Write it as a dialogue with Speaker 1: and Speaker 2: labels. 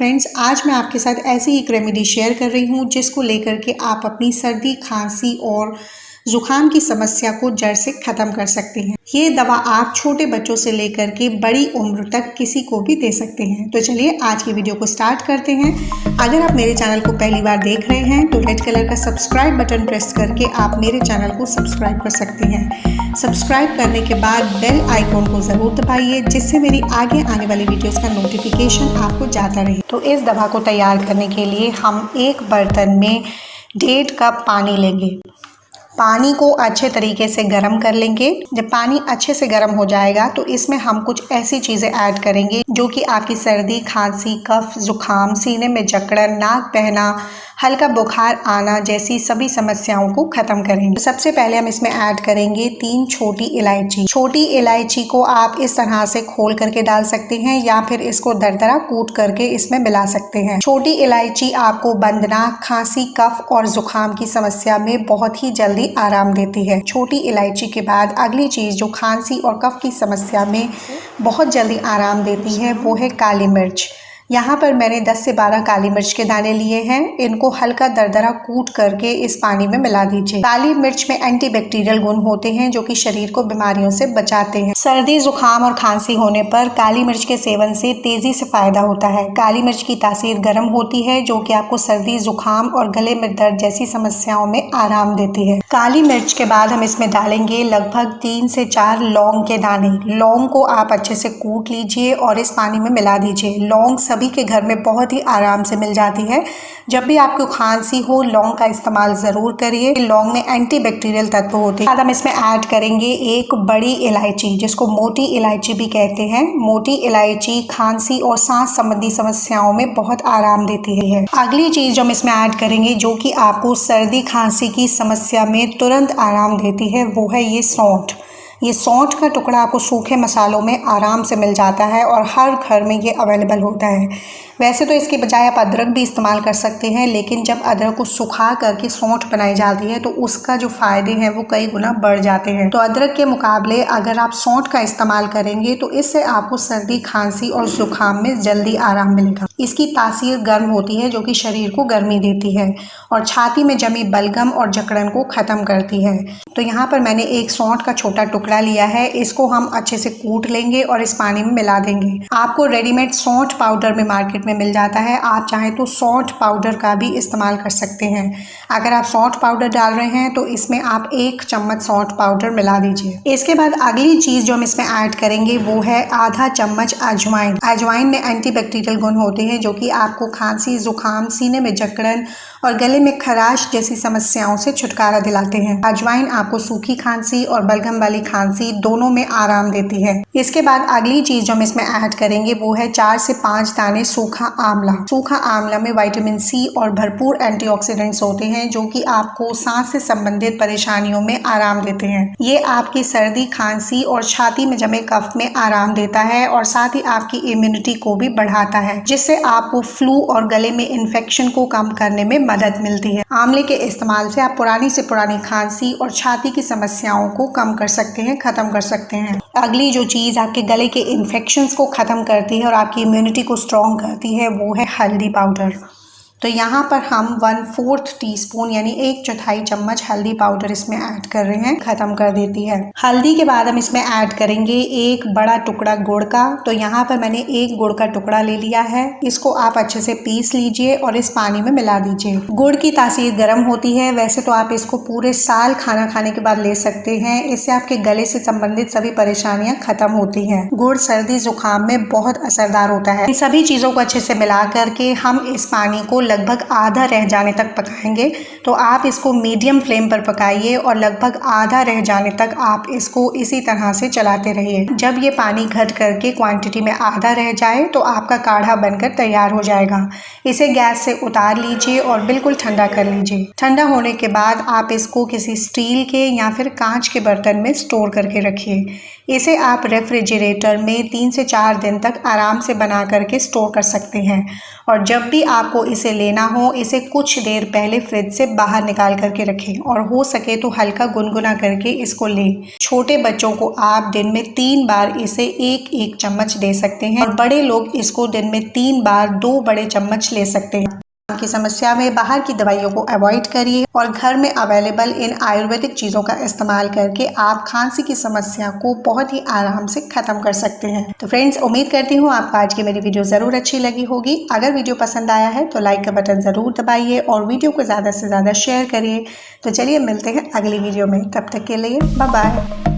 Speaker 1: Friends, आज मैं आपके साथ ऐसी एक रेमेडी शेयर कर रही हूँ जिसको लेकर के आप अपनी सर्दी, खांसी और ज़ुकाम की समस्या को जड़ से ख़त्म कर सकते हैं। ये दवा आप छोटे बच्चों से लेकर के बड़ी उम्र तक किसी को भी दे सकते हैं। तो चलिए आज की वीडियो को स्टार्ट करते हैं। अगर आप मेरे चैनल को पहली बार देख रहे हैं तो रेड कलर का सब्सक्राइब बटन प्रेस करके आप मेरे चैनल को सब्सक्राइब कर सकते हैं। सब्सक्राइब करने के बाद बेल आइकॉन को ज़रूर दबाइए जिससे मेरी आगे आने वाली वीडियोस का नोटिफिकेशन आपको जाता रहे। तो इस दवा को तैयार करने के लिए हम एक बर्तन में 1.5 कप पानी लेंगे। पानी को अच्छे तरीके से गर्म कर लेंगे। जब पानी अच्छे से गर्म हो जाएगा तो इसमें हम कुछ ऐसी चीज़ें ऐड करेंगे जो कि आपकी सर्दी, खांसी, कफ, जुकाम, सीने में जकड़न, नाक बहना, हल्का बुखार आना जैसी सभी समस्याओं को ख़त्म करेंगे। सबसे पहले हम इसमें ऐड करेंगे 3 छोटी इलायची। छोटी इलायची को आप इस तरह से खोल करके डाल सकते हैं या फिर इसको दरदरा कूट करके इसमें मिला सकते हैं। छोटी इलायची आपको बंद नाक, खांसी, कफ और जुकाम की समस्या में बहुत ही जल्दी आराम देती है। छोटी इलायची के बाद अगली चीज़ जो खांसी और कफ की समस्या में बहुत जल्दी आराम देती है वो है काली मिर्च। यहाँ पर मैंने 10 से 12 काली मिर्च के दाने लिए हैं। इनको हल्का दरदरा कूट करके इस पानी में मिला दीजिए। काली मिर्च में एंटीबैक्टीरियल गुण होते हैं जो कि शरीर को बीमारियों से बचाते हैं। सर्दी, जुकाम और खांसी होने पर काली मिर्च के सेवन से तेजी से फायदा होता है। काली मिर्च की तासीर गर्म होती है जो कि आपको सर्दी, जुकाम और गले में दर्द जैसी समस्याओं में आराम देती है। काली मिर्च के बाद हम इसमें डालेंगे लगभग 3 से 4 लौंग के दाने। लौंग को आप अच्छे से कूट लीजिए और इस पानी में मिला दीजिए। लौंग सभी के घर में बहुत ही आराम से मिल जाती है। जब भी आपको खांसी हो लौंग का इस्तेमाल ज़रूर करिए। लौंग में एंटीबैक्टीरियल तत्व होते हैं। बाद हम इसमें ऐड करेंगे एक बड़ी इलायची जिसको मोटी इलायची भी कहते हैं। मोटी इलायची खांसी और सांस संबंधी समस्याओं में बहुत आराम देती है। अगली चीज़ जो हम इसमें ऐड करेंगे जो कि आपको सर्दी, खांसी की समस्या में तुरंत आराम देती है वो है ये सौंठ। ये सौंठ का टुकड़ा आपको सूखे मसालों में आराम से मिल जाता है और हर घर में ये अवेलेबल होता है। वैसे तो इसके बजाय आप अदरक भी इस्तेमाल कर सकते हैं, लेकिन जब अदरक को सुखा करके सौंठ बनाई जाती है तो उसका जो फ़ायदे हैं वो कई गुना बढ़ जाते हैं। तो अदरक के मुकाबले अगर आप सौंठ का इस्तेमाल करेंगे तो इससे आपको सर्दी, खांसी और जुकाम में जल्दी आराम मिलेगा। इसकी तासीर गर्म होती है जो कि शरीर को गर्मी देती है और छाती में जमी बलगम और जकड़न को ख़त्म करती है। तो यहाँ पर मैंने एक सौंठ का छोटा टुकड़ा लिया है। इसको हम अच्छे से कूट लेंगे और इस पानी में मिला देंगे। आपको रेडीमेड सौंठ पाउडर में मार्केट में मिल जाता है। आप चाहें तो सौंठ पाउडर का भी इस्तेमाल कर सकते हैं। अगर आप सौंठ पाउडर डाल रहे हैं तो इसमें आप 1 चम्मच सौंठ पाउडर मिला दीजिए। इसके बाद अगली चीज़ जो हम इसमें ऐड करेंगे वो है आधा चम्मच अजवाइन। अजवाइन में एंटीबैक्टीरियल गुण होते हैं जो कि आपको खांसी, जुकाम, सीने में जकड़न और गले में खराश जैसी समस्याओं से छुटकारा दिलाते हैं। अजवाइन आपको सूखी खांसी और बलगम वाली खांसी दोनों में आराम देती है। इसके बाद अगली चीज जो हम इसमें ऐड करेंगे वो है 4 से 5 दाने सूखा आंवला। सूखा आंवला में विटामिन सी और भरपूर एंटीऑक्सीडेंट्स होते हैं जो कि आपको सांस से संबंधित परेशानियों में आराम देते हैं। ये आपकी सर्दी, खांसी और छाती में जमे कफ में आराम देता है और साथ ही आपकी इम्यूनिटी को भी बढ़ाता है जिससे आपको फ्लू और गले में इन्फेक्शन को कम करने में मदद मिलती है। आंवले के इस्तेमाल से आप पुरानी से पुरानी खांसी और छाती की समस्याओं को कम कर सकते हैं, खत्म कर सकते हैं। अगली जो चीज़ आपके गले के इन्फेक्शंस को ख़त्म करती है और आपकी इम्यूनिटी को स्ट्रॉन्ग करती है वो है हल्दी पाउडर। तो यहाँ पर हम 1/4 टीस्पून यानी 1/4 चम्मच हल्दी पाउडर इसमें ऐड कर रहे हैं। ख़त्म कर देती है। हल्दी के बाद हम इसमें ऐड करेंगे एक बड़ा टुकड़ा गुड़ का। तो यहाँ पर मैंने एक गुड़ का टुकड़ा ले लिया है। इसको आप अच्छे से पीस लीजिए और इस पानी में मिला दीजिए। गुड़ की तासीर गर्म होती है। वैसे तो आप इसको पूरे साल खाना खाने के बाद ले सकते हैं। इससे आपके गले से संबंधित सभी परेशानियां खत्म होती हैं। गुड़ सर्दी, जुकाम में बहुत असरदार होता है। इन सभी चीज़ों को अच्छे से मिला करके हम इस पानी को लगभग आधा रह जाने तक पकाएंगे। तो आप इसको मीडियम फ्लेम पर पकाइए और लगभग आधा रह जाने तक आप इसको इसी तरह से चलाते रहिए। जब ये पानी घट करके क्वांटिटी में आधा रह जाए तो आपका काढ़ा बनकर तैयार हो जाएगा। इसे गैस से उतार लीजिए और बिल्कुल ठंडा कर लीजिए। ठंडा होने के बाद आप इसको किसी स्टील के या फिर कांच के बर्तन में स्टोर करके रखिए। इसे आप रेफ्रिजरेटर में 3 से 4 दिन तक आराम से बना करके स्टोर कर सकते हैं। और जब भी आपको इसे लेना हो, इसे कुछ देर पहले फ्रिज से बाहर निकाल करके रखें और हो सके तो हल्का गुनगुना करके इसको लें। छोटे बच्चों को आप दिन में 3 बार इसे 1-1 चम्मच दे सकते हैं और बड़े लोग इसको दिन में 3 बार 2 बड़े चम्मच ले सकते हैं। की समस्या में बाहर की दवाइयों को अवॉइड करिए और घर में अवेलेबल इन आयुर्वेदिक चीज़ों का इस्तेमाल करके आप खांसी की समस्या को बहुत ही आराम से ख़त्म कर सकते हैं। तो फ्रेंड्स, उम्मीद करती हूँ आपको आज की मेरी वीडियो ज़रूर अच्छी लगी होगी। अगर वीडियो पसंद आया है तो लाइक का बटन ज़रूर दबाइए और वीडियो को ज़्यादा से ज़्यादा शेयर करिए। तो चलिए मिलते हैं अगली वीडियो में, तब तक के लिए बाय बाय।